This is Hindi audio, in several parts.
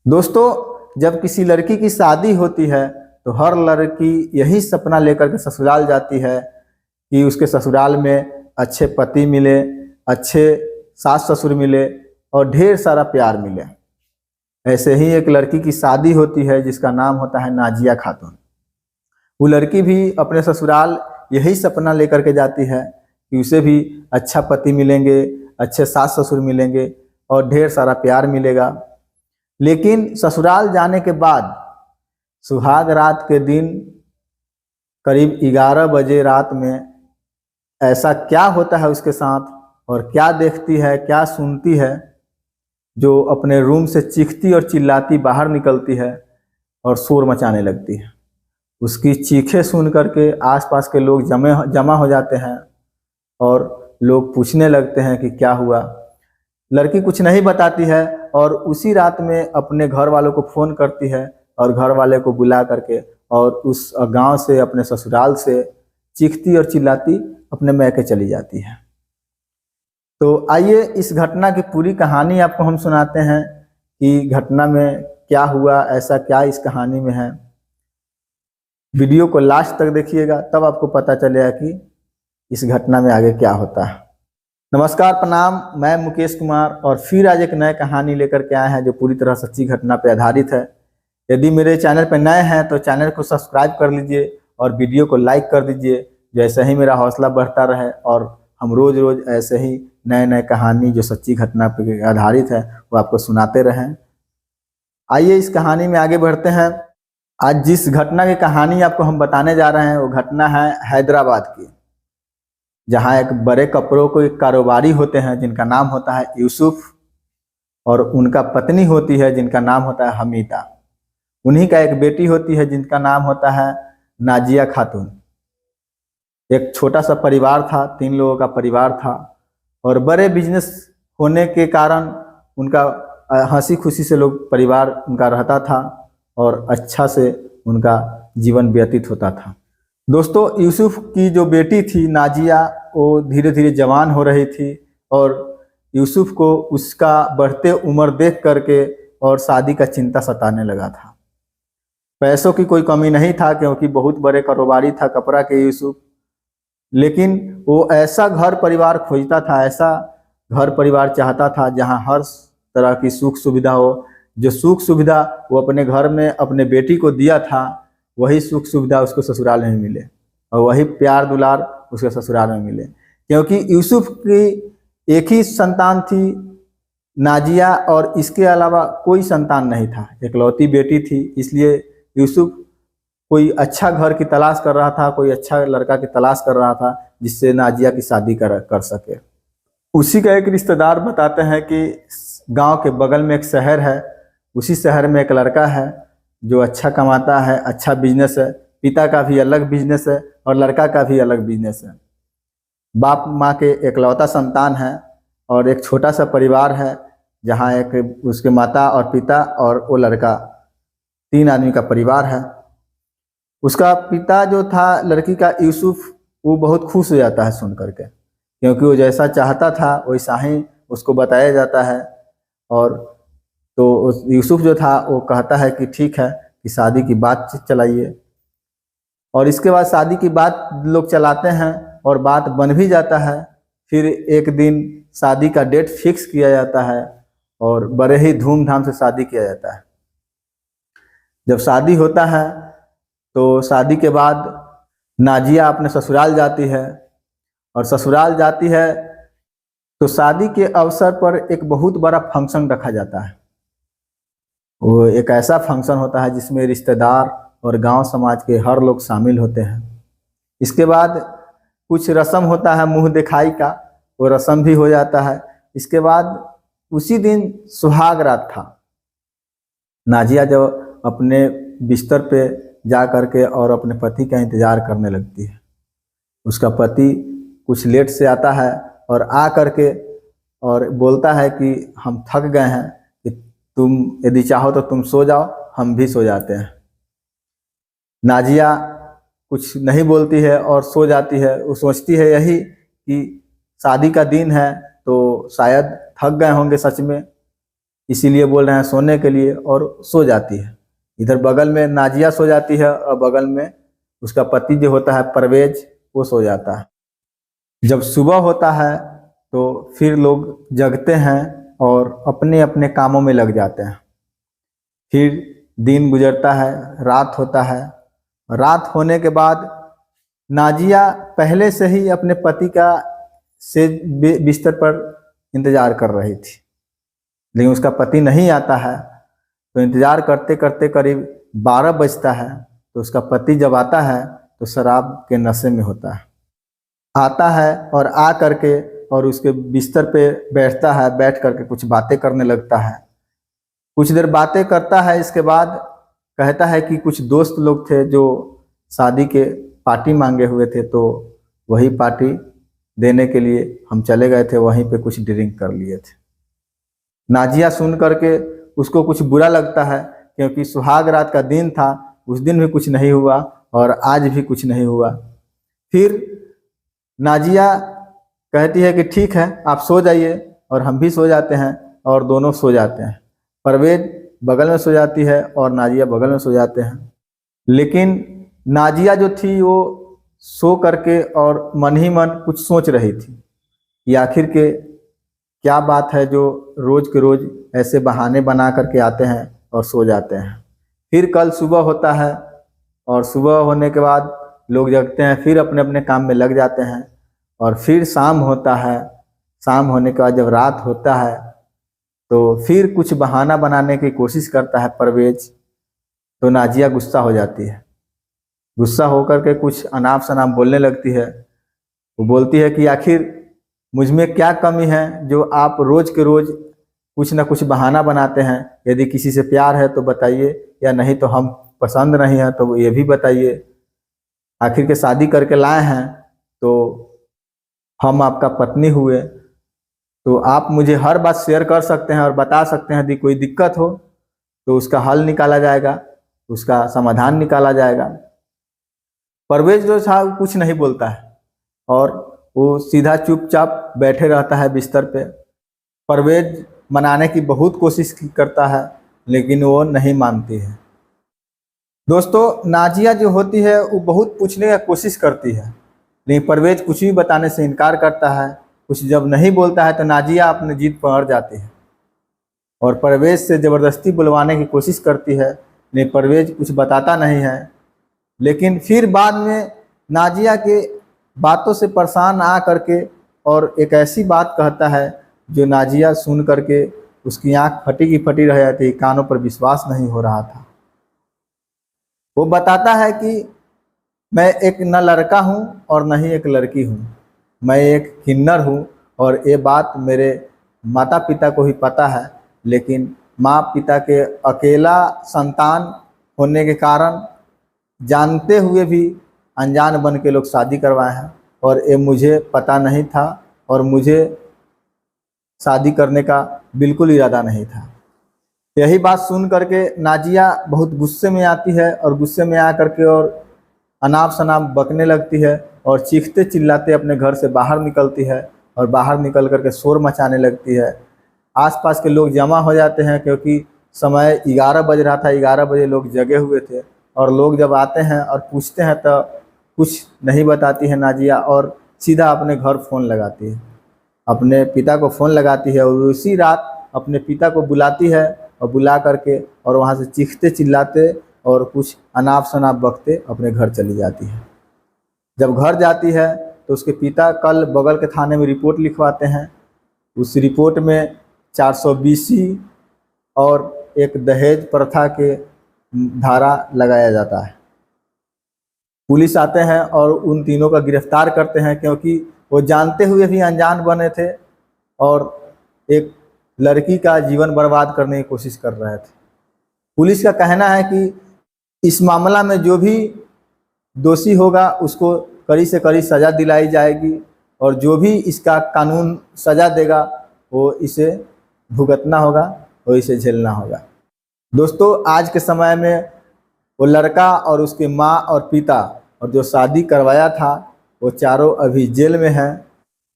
दोस्तों, जब किसी लड़की की शादी होती है तो हर लड़की यही सपना लेकर के ससुराल जाती है कि उसके ससुराल में अच्छे पति मिले, अच्छे सास ससुर मिले और ढेर सारा प्यार मिले। ऐसे ही एक लड़की की शादी होती है जिसका नाम होता है नाजिया खातून। वो लड़की भी अपने ससुराल यही सपना लेकर के जाती है कि उसे भी अच्छा पति मिलेंगे, अच्छे सास ससुर मिलेंगे और ढेर सारा प्यार मिलेगा। लेकिन ससुराल जाने के बाद सुहाग रात के दिन करीब 11 बजे रात में ऐसा क्या होता है उसके साथ और क्या देखती है, क्या सुनती है, जो अपने रूम से चीखती और चिल्लाती बाहर निकलती है और शोर मचाने लगती है। उसकी चीखें सुन करके आसपास के लोग जमा हो जाते हैं और लोग पूछने लगते हैं कि क्या हुआ। लड़की कुछ नहीं बताती है और उसी रात में अपने घर वालों को फ़ोन करती है और घर वाले को बुला करके और उस गांव से, अपने ससुराल से चीखती और चिल्लाती अपने मैके चली जाती है। तो आइए इस घटना की पूरी कहानी आपको हम सुनाते हैं कि घटना में क्या हुआ, ऐसा क्या इस कहानी में है। वीडियो को लास्ट तक देखिएगा, तब आपको पता चलेगा कि इस घटना में आगे क्या होता है। नमस्कार, प्रणाम। मैं मुकेश कुमार और फिर आज एक नई कहानी लेकर के आए हैं जो पूरी तरह सच्ची घटना पर आधारित है। यदि मेरे चैनल पर नए हैं तो चैनल को सब्सक्राइब कर लीजिए और वीडियो को लाइक कर दीजिए, जैसे ही मेरा हौसला बढ़ता रहे और हम रोज़ रोज़ ऐसे ही नए नए कहानी जो सच्ची घटना पर आधारित है वो आपको सुनाते रहें। आइए इस कहानी में आगे बढ़ते हैं। आज जिस घटना की कहानी आपको हम बताने जा रहे हैं वो घटना है हैदराबाद की, जहाँ एक बड़े कपड़ों को एक कारोबारी होते हैं जिनका नाम होता है यूसुफ और उनका पत्नी होती है जिनका नाम होता है हमीदा। उन्हीं का एक बेटी होती है जिनका नाम होता है नाजिया खातून। एक छोटा सा परिवार था, 3 लोगों का परिवार था और बड़े बिजनेस होने के कारण उनका हंसी खुशी से लोग परिवार उनका रहता था और अच्छा से उनका जीवन व्यतीत होता था। दोस्तों, यूसुफ की जो बेटी थी नाजिया, वो धीरे धीरे जवान हो रही थी और यूसुफ को उसका बढ़ते उम्र देख करके और शादी का चिंता सताने लगा था। पैसों की कोई कमी नहीं था क्योंकि बहुत बड़े कारोबारी था कपड़ा के यूसुफ, लेकिन वो ऐसा घर परिवार खोजता था, ऐसा घर परिवार चाहता था जहां हर तरह की सुख सुविधा हो। जो सुख सुविधा वो अपने घर में अपने बेटी को दिया था, वही सुख सुविधा उसको ससुराल में मिले और वही प्यार दुलार उसके ससुराल में मिले। क्योंकि यूसुफ की एक ही संतान थी नाजिया और इसके अलावा कोई संतान नहीं था, इकलौती बेटी थी। इसलिए यूसुफ कोई अच्छा घर की तलाश कर रहा था, कोई अच्छा लड़का की तलाश कर रहा था जिससे नाजिया की शादी कर सके। उसी का एक रिश्तेदार बताते हैं कि गांव के बगल में एक शहर है, उसी शहर में एक लड़का है जो अच्छा कमाता है, अच्छा बिजनेस है। पिता का भी अलग बिजनेस है और लड़का का भी अलग बिजनेस है। बाप माँ के इकलौता संतान है और एक छोटा सा परिवार है जहाँ एक उसके माता और पिता और वो लड़का, 3 आदमी का परिवार है। उसका पिता जो था लड़की का यूसुफ, वो बहुत खुश हो जाता है सुन करके, क्योंकि वो जैसा चाहता था वैसा ही उसको बताया जाता है। और तो यूसुफ जो था वो कहता है कि ठीक है कि शादी की बात चलाइए। और इसके बाद शादी की बात लोग चलाते हैं और बात बन भी जाता है। फिर एक दिन शादी का डेट फिक्स किया जाता है और बड़े ही धूमधाम से शादी किया जाता है। जब शादी होता है तो शादी के बाद नाजिया अपने ससुराल जाती है और ससुराल जाती है तो शादी के अवसर पर एक बहुत बड़ा फंक्शन रखा जाता है। वो एक ऐसा फंक्शन होता है जिसमें रिश्तेदार और गांव समाज के हर लोग शामिल होते हैं। इसके बाद कुछ रस्म होता है मुंह दिखाई का, वो रस्म भी हो जाता है। इसके बाद उसी दिन सुहाग रात था। नाजिया जब अपने बिस्तर पे जा करके और अपने पति का इंतज़ार करने लगती है, उसका पति कुछ लेट से आता है और आ करके और बोलता है कि हम थक गए हैं, कि तुम यदि चाहो तो तुम सो जाओ, हम भी सो जाते हैं। नाजिया कुछ नहीं बोलती है और सो जाती है। वो सोचती है यही कि शादी का दिन है तो शायद थक गए होंगे सच में। इसीलिए बोल रहे हैं सोने के लिए, और सो जाती है। इधर बगल में नाजिया सो जाती है और बगल में उसका पति जो होता है परवेज, वो सो जाता है। जब सुबह होता है तो फिर लोग जगते हैं और अपने अपने कामों में लग जाते हैं। फिर दिन गुजरता है, रात होता है। रात होने के बाद नाजिया पहले से ही अपने पति का से बिस्तर पर इंतजार कर रही थी, लेकिन उसका पति नहीं आता है। तो इंतजार करते करते करीब 12 बजता है। तो उसका पति जब आता है तो शराब के नशे में होता है। आता है और आ करके और उसके बिस्तर पे बैठता है, बैठ करके कुछ बातें करने लगता है। कुछ देर बातें करता है, इसके बाद कहता है कि कुछ दोस्त लोग थे जो शादी के पार्टी मांगे हुए थे, तो वही पार्टी देने के लिए हम चले गए थे, वहीं पे कुछ ड्रिंक कर लिए थे। नाजिया सुन करके उसको कुछ बुरा लगता है, क्योंकि सुहाग रात का दिन था, उस दिन भी कुछ नहीं हुआ और आज भी कुछ नहीं हुआ। फिर नाजिया कहती है कि ठीक है, आप सो जाइए, और हम भी सो जाते हैं, और दोनों सो जाते हैं। परवेज बगल में सो जाती है और नाजिया बगल में सो जाते हैं। लेकिन नाजिया जो थी वो सो करके और मन ही मन कुछ सोच रही थी कि आखिर के क्या बात है जो रोज के रोज ऐसे बहाने बना करके आते हैं और सो जाते हैं। फिर कल सुबह होता है और सुबह होने के बाद लोग जगते हैं, फिर अपने अपने काम में लग जाते हैं, और फिर शाम होता है। शाम होने के बाद जब रात होता है तो फिर कुछ बहाना बनाने की कोशिश करता है परवेज। तो नाजिया गुस्सा हो जाती है। गुस्सा होकर के कुछ अनाप शनाप बोलने लगती है। वो बोलती है कि आखिर मुझ में क्या कमी है जो आप रोज के रोज कुछ ना कुछ बहाना बनाते हैं। यदि किसी से प्यार है तो बताइए, या नहीं तो हम पसंद नहीं है तो ये भी बताइए। आखिर के शादी करके लाए हैं तो हम आपका पत्नी हुए, तो आप मुझे हर बात शेयर कर सकते हैं और बता सकते हैं। यदि कोई दिक्कत हो तो उसका हल निकाला जाएगा, उसका समाधान निकाला जाएगा। परवेज जो था कुछ नहीं बोलता है और वो सीधा चुपचाप बैठे रहता है बिस्तर पे। परवेज मनाने की बहुत कोशिश करता है, लेकिन वो नहीं मानती है। दोस्तों, नाजिया जो होती है वो बहुत पूछने की कोशिश करती है, लेकिन परवेज कुछ भी बताने से इनकार करता है। कुछ जब नहीं बोलता है तो नाजिया अपनी जिद पर अड़ जाती है और परवेज से ज़बरदस्ती बुलवाने की कोशिश करती है, लेकिन परवेज कुछ बताता नहीं है। लेकिन फिर बाद में नाजिया के बातों से परेशान आ करके और एक ऐसी बात कहता है जो नाजिया सुन करके उसकी आंख फटी की फटी रह जाती, कानों पर विश्वास नहीं हो रहा था। वो बताता है कि मैं एक न लड़का हूँ और न ही एक लड़की हूँ, मैं एक किन्नर हूँ, और ये बात मेरे माता पिता को ही पता है, लेकिन माँ पिता के अकेला संतान होने के कारण जानते हुए भी अनजान बन के लोग शादी करवाए हैं, और ये मुझे पता नहीं था और मुझे शादी करने का बिल्कुल इरादा नहीं था। यही बात सुन करके नाजिया बहुत गुस्से में आती है और गुस्से में आ करके और अनाप शनाप बकने लगती है और चीखते चिल्लाते अपने घर से बाहर निकलती है और बाहर निकल करके शोर मचाने लगती है। आसपास के लोग जमा हो जाते हैं, क्योंकि समय 11 बज रहा था। 11 बजे लोग जगे हुए थे, और लोग जब आते हैं और पूछते हैं तो कुछ नहीं बताती है नाजिया, और सीधा अपने घर फ़ोन लगाती है, अपने पिता को फ़ोन लगाती है, और उसी रात अपने पिता को बुलाती है, और बुला करके और वहाँ से चीखते चिल्लाते और कुछ अनाप शनाप बकते अपने घर चली जाती है। जब घर जाती है तो उसके पिता कल बगल के थाने में रिपोर्ट लिखवाते हैं। उस रिपोर्ट में 420 और एक दहेज प्रथा के धारा लगाया जाता है। पुलिस आते हैं और उन तीनों का गिरफ्तार करते हैं, क्योंकि वो जानते हुए भी अनजान बने थे और एक लड़की का जीवन बर्बाद करने की कोशिश कर रहे थे। पुलिस का कहना है कि इस मामला में जो भी दोषी होगा उसको कड़ी से कड़ी सज़ा दिलाई जाएगी, और जो भी इसका कानून सज़ा देगा वो इसे भुगतना होगा, वो इसे झेलना होगा। दोस्तों, आज के समय में वो लड़का और उसकी माँ और पिता और जो शादी करवाया था वो चारों अभी जेल में हैं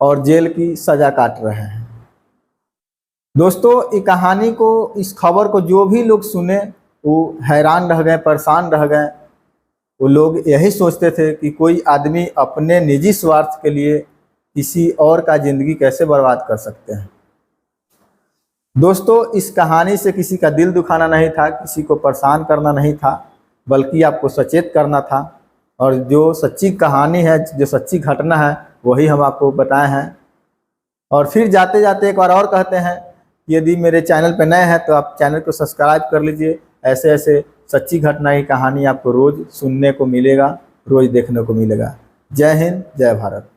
और जेल की सज़ा काट रहे हैं। दोस्तों ये कहानी को, इस खबर को जो भी लोग सुने वो हैरान रह गए, परेशान रह गए। वो लोग यही सोचते थे कि कोई आदमी अपने निजी स्वार्थ के लिए किसी और का ज़िंदगी कैसे बर्बाद कर सकते हैं। दोस्तों इस कहानी से किसी का दिल दुखाना नहीं था, किसी को परेशान करना नहीं था, बल्कि आपको सचेत करना था। और जो सच्ची कहानी है, जो सच्ची घटना है, वही हम आपको बताए हैं। और फिर जाते जाते एक बार और कहते हैं, यदि मेरे चैनल पर नए हैं तो आप चैनल को सब्सक्राइब कर लीजिए। ऐसे ऐसे सच्ची घटना की कहानी आपको रोज़ सुनने को मिलेगा, रोज़ देखने को मिलेगा। जय हिंद, जय भारत।